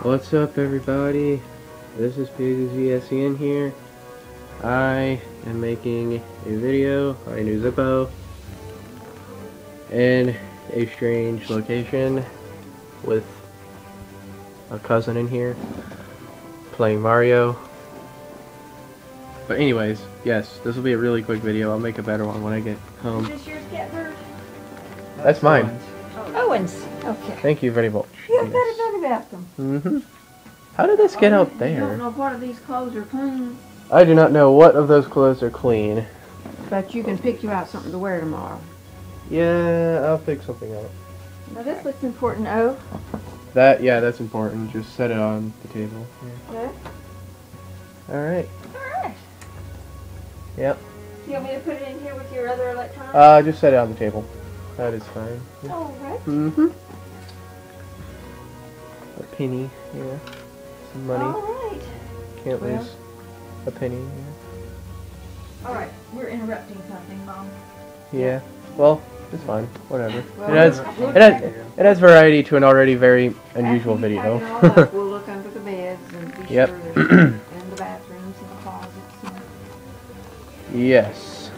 What's up, everybody? This is PZSEN here. I am making a video on a new Zippo in a strange location with a cousin in here playing Mario. But anyways, yes, this will be a really quick video. I'll make a better one when I get home. Is this yours, Catbird? That's mine. Owen's. Okay. Thank you very much. You have better about them. Mm-hmm. How did this get out I there? don't know what of these clothes are clean. I do not know what of those clothes are clean. But you can pick you out something to wear tomorrow. Yeah, I'll pick something out. Now this looks important, Oh. Yeah, that's important. Just set it on the table. Yeah. Okay. Alright. Alright. Yep. You want me to put it in here with your other electronics? Just set it on the table. That is fine. Alright. Mm-hmm. A penny, yeah. Some money. Alright. Can't lose a penny. Yeah. Alright. We're interrupting something, Mom. Yeah. Well, it's fine. Whatever. Well, It adds variety to an already very unusual video. We'll look under the beds and be Yep. sure there's in the bathrooms and the closets. And... Yes.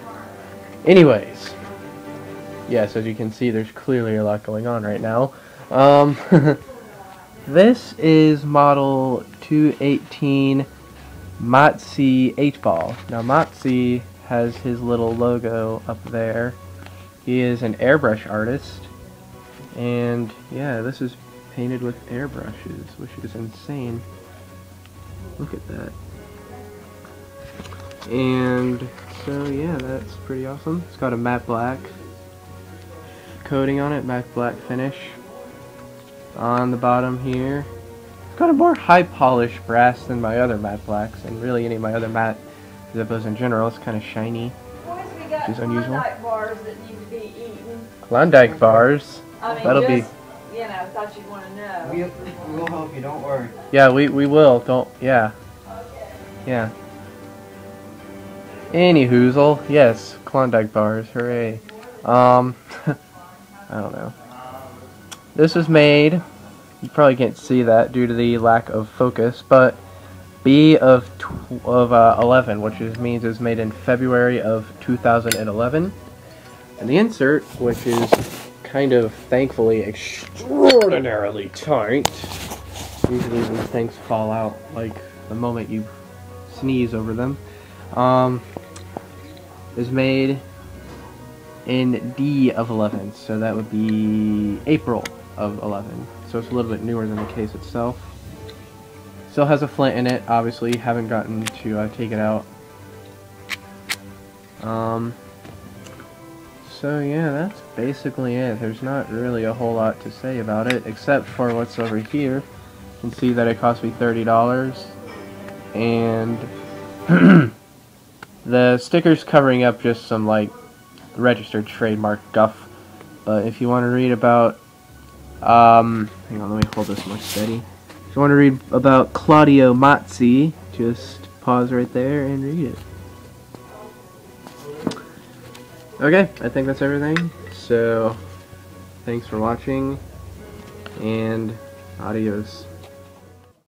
Anyways. Yes, as you can see, there's clearly a lot going on right now. This is model 218 Mazzi 8-ball. Now Mazzi has his little logo up there. He is an airbrush artist. And yeah, this is painted with airbrushes, which is insane. Look at that. And so yeah, that's pretty awesome. It's got a matte black coating on it, matte black finish on the bottom here. It's got a more high polish brass than my other matte blacks, and really any of my other matte Zippos in general. It's kind of shiny, which is unusual. Klondike bars that need to be eaten. Klondike bars. I mean, That'll just, be. You know, thought you'd want to know. We'll help you. Don't worry. Yeah, we will. Don't. Yeah. Okay. Yeah. Any hoozle. Yes, Klondike bars. Hooray. I don't know. This was made, you probably can't see that due to the lack of focus, but B of 11, which means it was made in February of 2011. And the insert, which is kind of, thankfully, extraordinarily tight. Usually these things fall out, like, the moment you sneeze over them. Is made in D of 11, so that would be April of 11. So it's a little bit newer than the case itself. Still has a flint in it, obviously. Haven't gotten to take it out. So yeah, that's basically it. There's not really a whole lot to say about it, except for what's over here. You can see that it cost me $30, and the sticker's covering up just some like registered trademark guff. But if you want to read about hang on, let me hold this more steady. If you want to read about Claudio Mazzi, just pause right there and read it. Okay, I think that's everything. So thanks for watching, and adios.